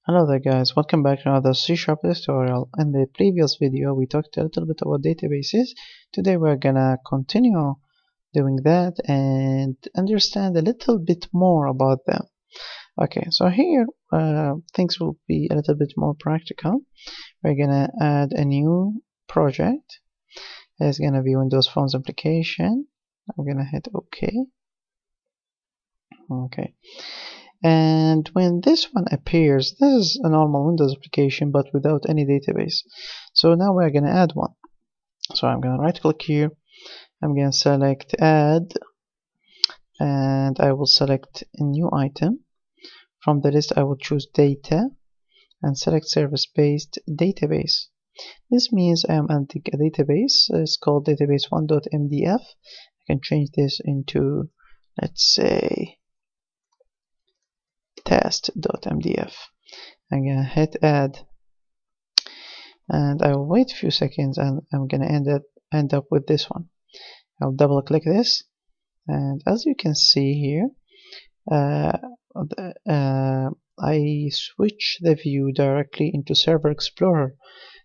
Hello there guys, welcome back to another C# tutorial. In the previous video we talked a little bit about databases. Today we're gonna continue doing that and understand a little bit more about them. Okay, so here things will be a little bit more practical. We're gonna add a new project. It's gonna be Windows Phones application. I'm gonna hit OK. Okay. And when this one appears, this is a normal Windows application but without any database. So now we're going to add one. So I'm going to right click here, I'm going to select add, and I will select a new item. From the list I will choose data and select service-based database. This means I am adding a database. It's called database1.mdf. I can change this into, let's say, test.mdf. I'm gonna hit add, and I will wait a few seconds, and I'm gonna end up with this one. I'll double click this, and as you can see here, I switch the view directly into Server Explorer.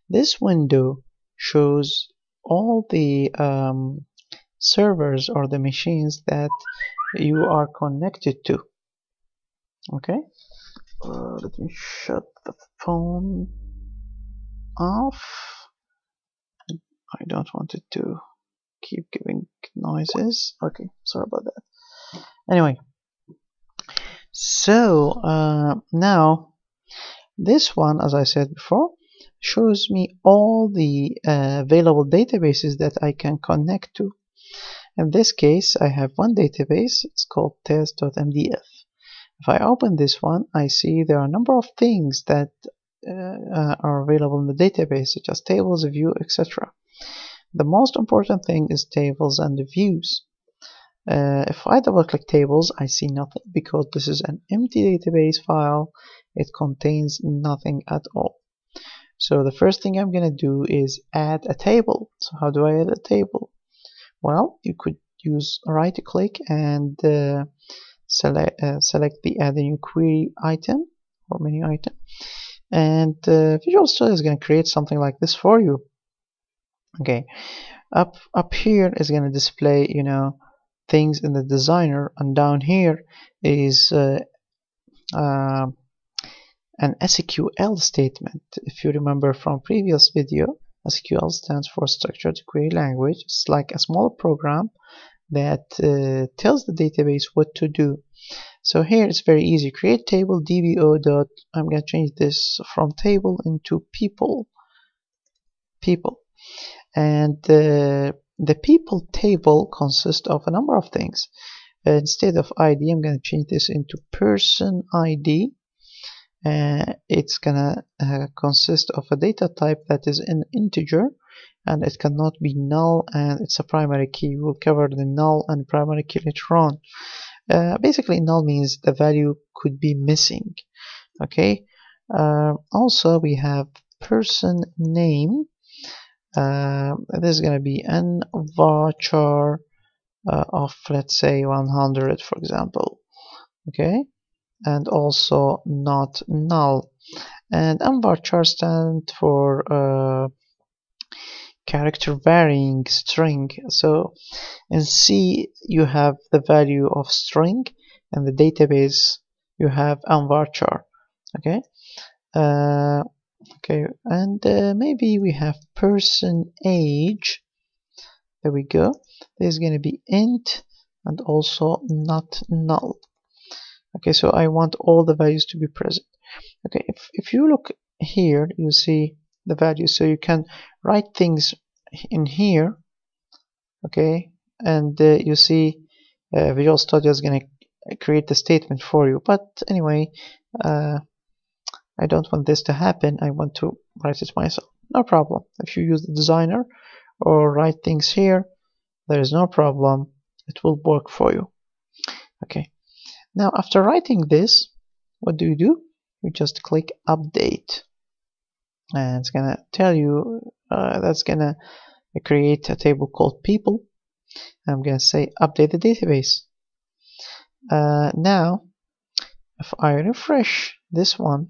This window shows all the servers or the machines that you are connected to. Okay, let me shut the phone off. I don't want it to keep giving noises. Okay, sorry about that. Anyway, so now this one, as I said before, shows me all the available databases that I can connect to. In this case, I have one database. It's called test.mdf. If I open this one, I see there are a number of things that are available in the database, such as tables, view, etc. The most important thing is tables and views. If I double click tables, I see nothing because this is an empty database file. It contains nothing at all. So the first thing I'm going to do is add a table. So how do I add a table? Well, you could use right click and select the add a new query item or menu item, and Visual Studio is going to create something like this for you. Okay, up here is going to display things in the designer, and down here is an SQL statement. If you remember from previous video, SQL stands for Structured Query Language. It's like a small program that tells the database what to do. So here it's very easy. Create table dbo dot. I'm going to change this from table into people, and the people table consists of a number of things. Instead of ID, I'm going to change this into person ID. It's gonna consist of a data type that is an integer, and it cannot be null, and it's a primary key. We'll cover the null and primary key later on. Basically, null means the value could be missing. Okay. Also, we have person name. This is going to be an varchar of, let's say, 100, for example. Okay, and also not null. And varchar stands for character varying string. So in C you have the value of string, and the database you have varchar. Okay. Okay, and maybe we have person age. There we go. There's going to be int and also not null. Okay, so I want all the values to be present. Okay, if you look here, you see the values, so you can write things in here. Okay, and you see Visual Studio is going to create the statement for you. But anyway, I don't want this to happen. I want to write it myself. No problem. If you use the designer or write things here, there is no problem. It will work for you. Okay. Now, after writing this, what do? You just click update, and it's gonna tell you that's gonna create a table called people. I'm gonna say update the database. Now, if I refresh this one,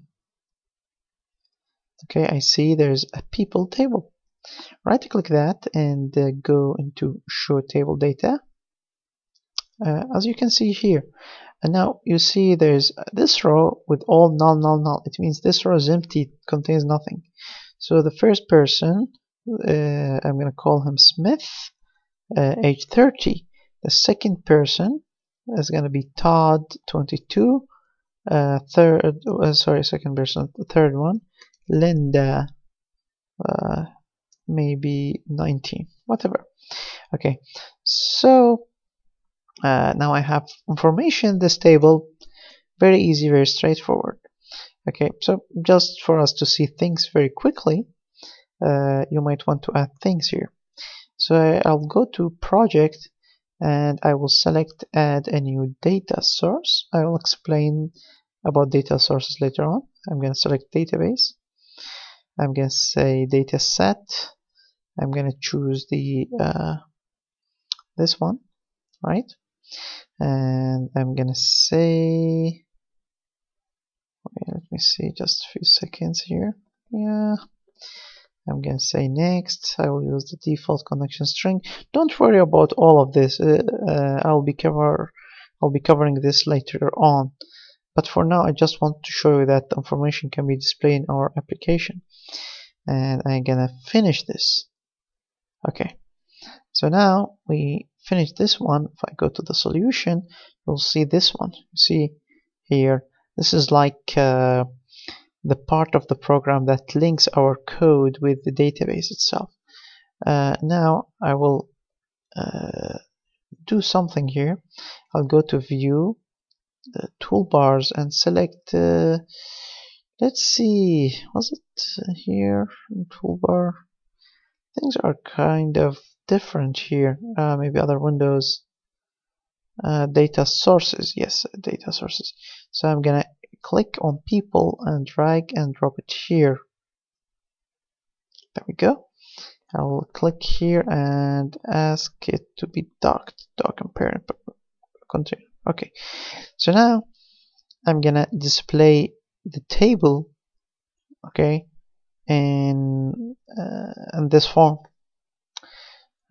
Okay, I see there's a people table. Right click that and go into show table data. As you can see here, and now you see there's this row with all null, null, null. It means this row is empty, it contains nothing. So the first person, I'm going to call him Smith, age 30. The second person is going to be Todd, 22. Second person, the third one, Linda, maybe 19, whatever. Okay, so now I have information in this table. Very easy, very straightforward. Okay, so just for us to see things very quickly, you might want to add things here. So I'll go to project and I will select add a new data source. I will explain about data sources later on. I'm going to select database. I'm going to say data set. I'm going to choose the this one, right? And I'm going to say, okay, let me see just a few seconds here. Yeah, I'm going to say next. I will use the default connection string. Don't worry about all of this. I'll be covering this later on. But for now, I just want to show you that the information can be displayed in our application. And I'm gonna finish this. Okay. So now we finish this one. If I go to the solution, you'll see this one. You see here, this is like the part of the program that links our code with the database itself. Now I will do something here. I'll go to view the toolbars and select let's see, was it here in toolbar? Things are kind of different here. Maybe other windows. Data sources, yes, data sources. So I'm gonna click on people and drag and drop it here. There we go. I'll click here and ask it to be docked, dock and parent container. Okay, so now I'm gonna display the table, okay, in this form.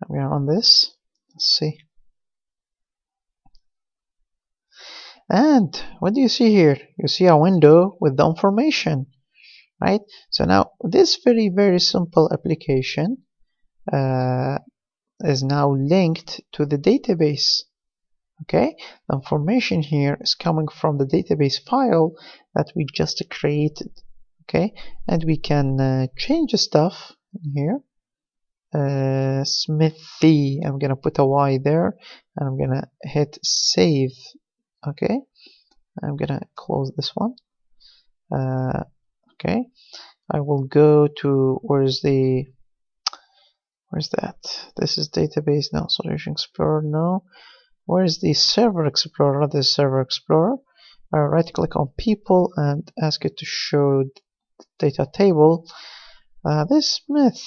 We are on this. Let's see. And what do you see here? You see a window with the information, right? So now this very, very simple application is now linked to the database. Okay, the information here is coming from the database file that we just created. Okay, and we can change stuff here. Smithy, I'm gonna put a Y there, and I'm gonna hit save. Okay, I'm gonna close this one. Okay, I will go to where's that? This is database, no. Solution Explorer, no. Where's the Server Explorer? This Server Explorer. Right click on people and ask it to show data table. This Smith,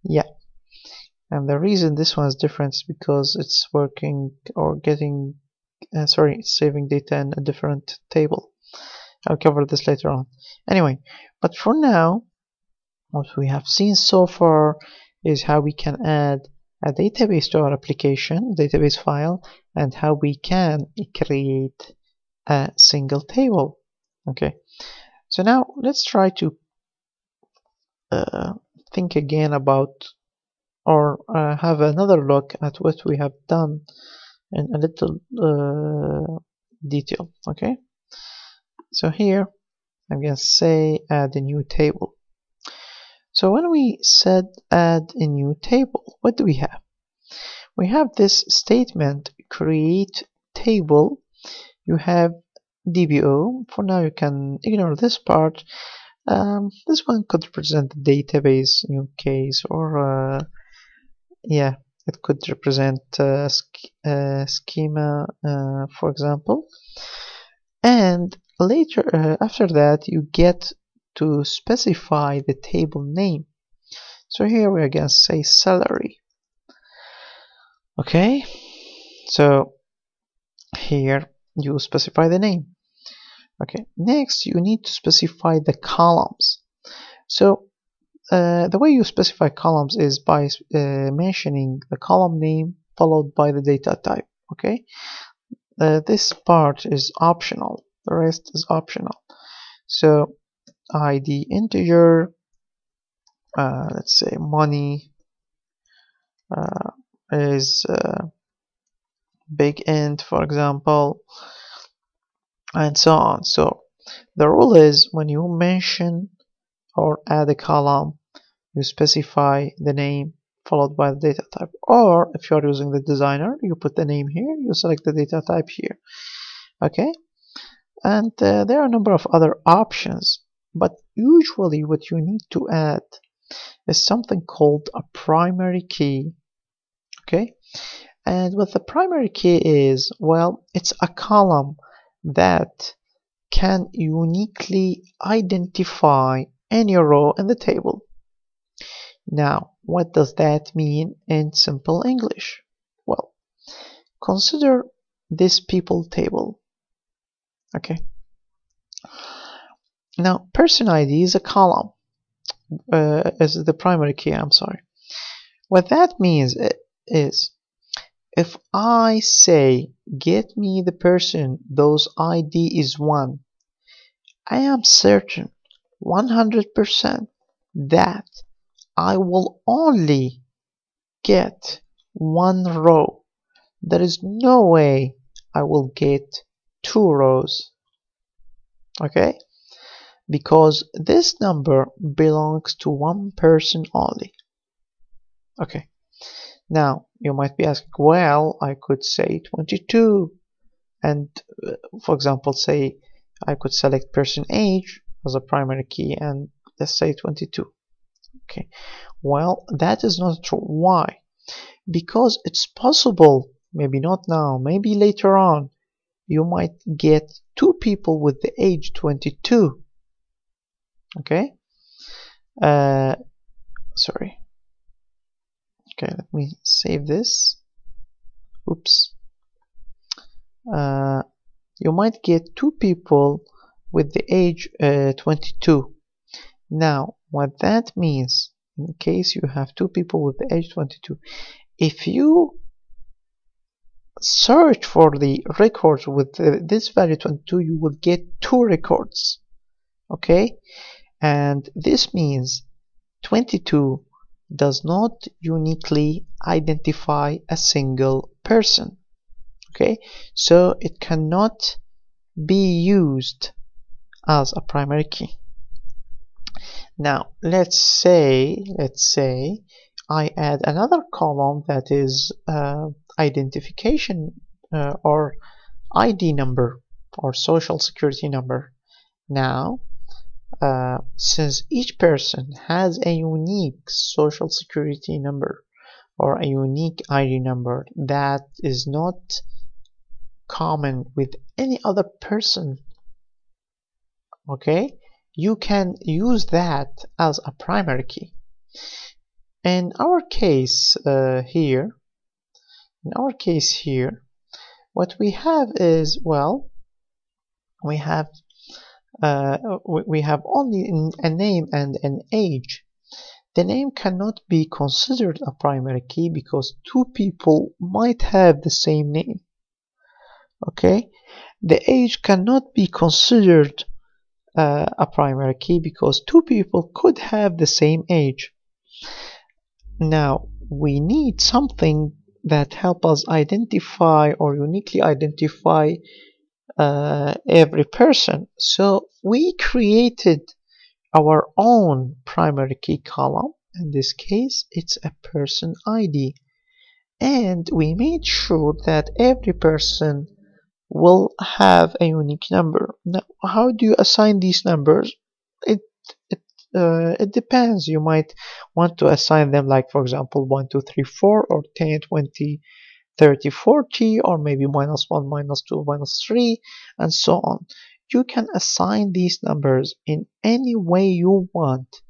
yeah. And the reason this one is different is because it's working or getting, it's saving data in a different table. I'll cover this later on. Anyway, but for now, what we have seen so far is how we can add a database to our application, database file, and how we can create a single table. Okay, so now let's try to think again about or have another look at what we have done in a little detail. Okay, so here I'm going to say add a new table. So when we said add a new table, what do we have? We have this statement create table. You have DBO. For now you can ignore this part. This one could represent the database in your case, or yeah, it could represent schema, for example. And later, after that, you get to specify the table name. So here we are going to say salary. Okay, so here you specify the name. Okay, next you need to specify the columns. So the way you specify columns is by mentioning the column name followed by the data type. Okay, this part is optional, the rest is optional. So ID integer, let's say money is big int, for example, and so on. So the rule is when you mention or add a column, you specify the name followed by the data type, or if you're using the designer, you put the name here, you select the data type here. Okay, and there are a number of other options, but usually what you need to add is something called a primary key. Okay, and what the primary key is, well, it's a column that can uniquely identify any row in the table. Now, what does that mean in simple English? Well, consider this people table. Okay. Now, person ID is a column, is the primary key, I'm sorry. What that means is, if I say, get me the person whose ID is 1, I am certain 100% that I will only get one row. There is no way I will get 2 rows. Okay? Because this number belongs to one person only. Okay. Now, you might be asking, well, I could say 22 and, for example, say I could select person age as a primary key and let's say 22. Okay. Well, that is not true. Why? Because it's possible, maybe not now, maybe later on, you might get 2 people with the age 22. Okay, sorry. Okay, let me save this. Oops. You might get 2 people with the age 22. Now, what that means, in case you have 2 people with the age 22, if you search for the records with this value 22, you will get 2 records. Okay, and this means 22 does not uniquely identify a single person. Okay, so it cannot be used as a primary key. Now let's say I add another column that is identification or ID number or social security number. Now since each person has a unique social security number or a unique ID number that is not common with any other person, okay, you can use that as a primary key. In our case here, what we have is, well, we have only a name and an age. The name cannot be considered a primary key because 2 people might have the same name. Okay, the age cannot be considered a primary key because 2 people could have the same age. Now we need something that help us identify or uniquely identify every person. So we created our own primary key column. In this case, it's a person ID. And we made sure that every person will have a unique number. Now, how do you assign these numbers? It depends. You might want to assign them, like, for example, 1, 2, 3, 4, or 10, 20, 30, 40, or maybe -1, -2, -3, and so on. You can assign these numbers in any way you want,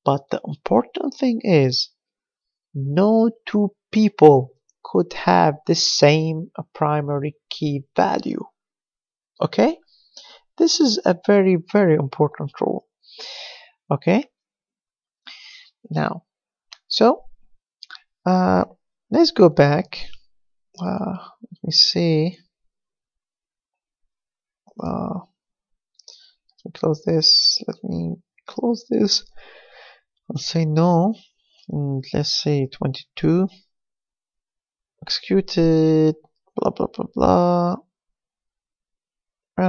but the important thing is no 2 people could have the same primary key value. Okay, this is a very, very important rule. Okay, now, so let's go back. Let me see. Let me close this. Let me close this. Let's say no. And let's say 22. Executed. Blah blah blah blah.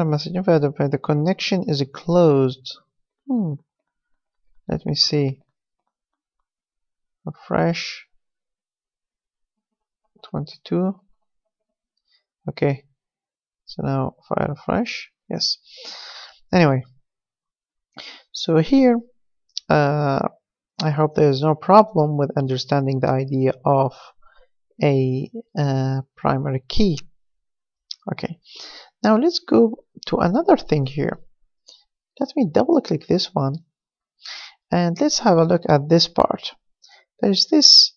Message invalid. The connection is closed. Let me see. Refresh. 22. Okay. So now if I refresh, yes. Anyway, so here, I hope there is no problem with understanding the idea of a primary key. Okay. Now let's go to another thing here. Let me double click this one and let's have a look at this part. There's this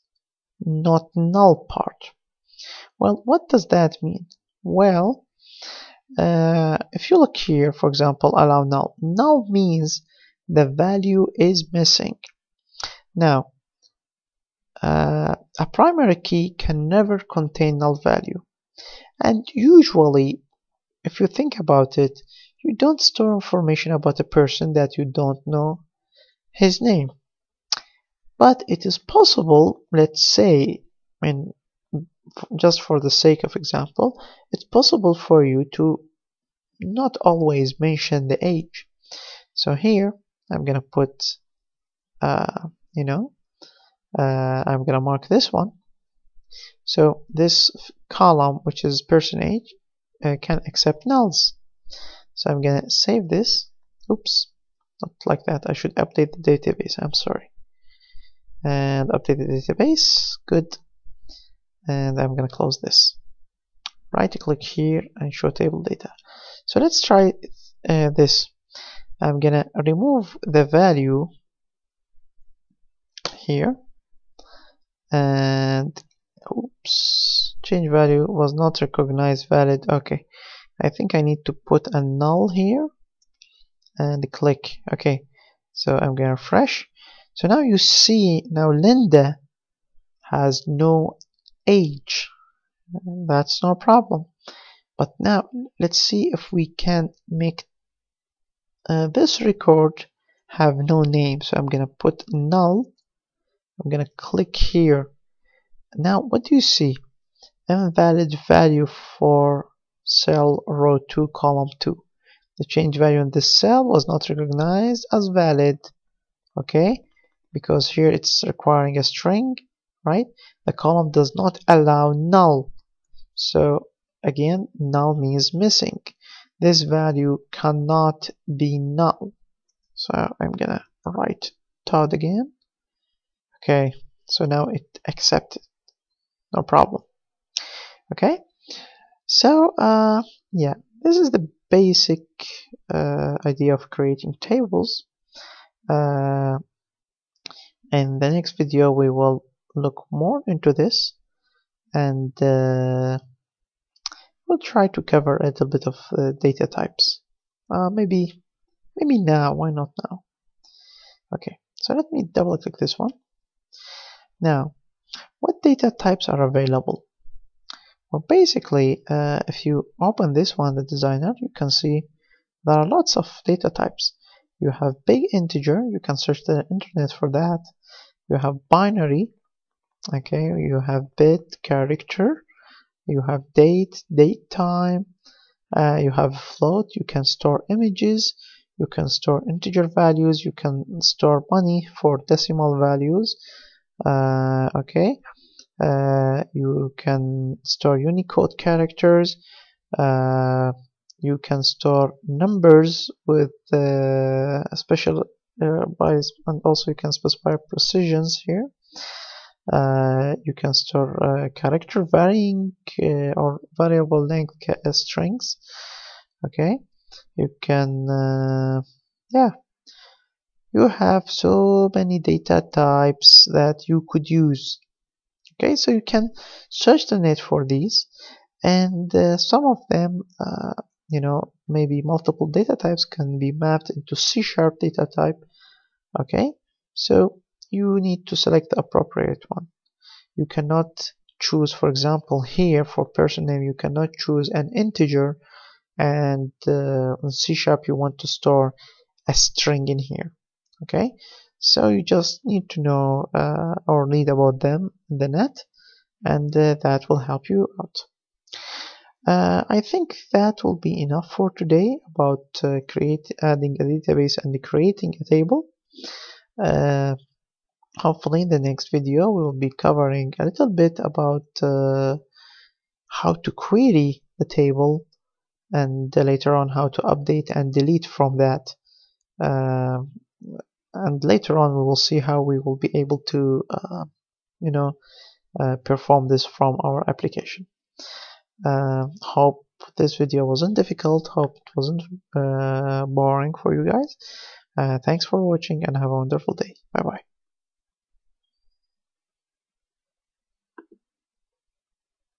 not null part. Well, what does that mean? Well, if you look here, for example, allow null. Null means the value is missing. Now, a primary key can never contain null value. And usually, if you think about it, you don't store information about a person that you don't know his name. But it is possible, let's say, just for the sake of example, it's possible for you to not always mention the age. So here, I'm gonna put, I'm gonna mark this one. So this column, which is person age, can accept nulls. So I'm gonna save this. Oops, not like that. I should update the database. I'm sorry. And update the database. Good. And I'm gonna close this. Right click here and show table data. So let's try this. I'm gonna remove the value here, and oops, change value was not recognized valid. Okay, I think I need to put a null here and click. Okay, so I'm gonna refresh. So now you see, now Linda has no age. That's no problem. But now let's see if we can make this record have no name. So I'm gonna put null. I'm gonna click here. Now what do you see? Invalid value for cell row 2 column 2. The change value in this cell was not recognized as valid. Okay, because here it's requiring a string, right? The column does not allow null. So again, null means missing. This value cannot be null. So I'm gonna write Todd again. Okay, so now it accepted. No problem. Okay, so yeah, this is the basic idea of creating tables. In the next video we will look more into this, and we'll try to cover a little bit of data types. Maybe now, why not now? Okay, so let me double click this one. Now, what data types are available? Well, basically, if you open this one, the designer, you can see there are lots of data types. You have big integer, you can search the internet for that. You have binary, okay, you have bit, character, you have date, date time, you have float, you can store images, you can store integer values, you can store money for decimal values, okay, you can store Unicode characters, you can store numbers with special bytes, and also you can specify precisions here. You can store character varying or variable length strings. Okay, you can yeah, you have so many data types that you could use. Okay, so you can search the net for these, and some of them maybe multiple data types can be mapped into C# data type. Okay, so you need to select the appropriate one. You cannot choose, for example, here for person name, you cannot choose an integer, and on C# you want to store a string in here. Okay, so you just need to know or read about them in the net, and that will help you out. I think that will be enough for today about adding a database and creating a table. Hopefully in the next video we will be covering a little bit about how to query the table, and later on how to update and delete from that. And later on we will see how we will be able to perform this from our application. Hope this video wasn't difficult, hope it wasn't boring for you guys. Thanks for watching and have a wonderful day. Bye bye.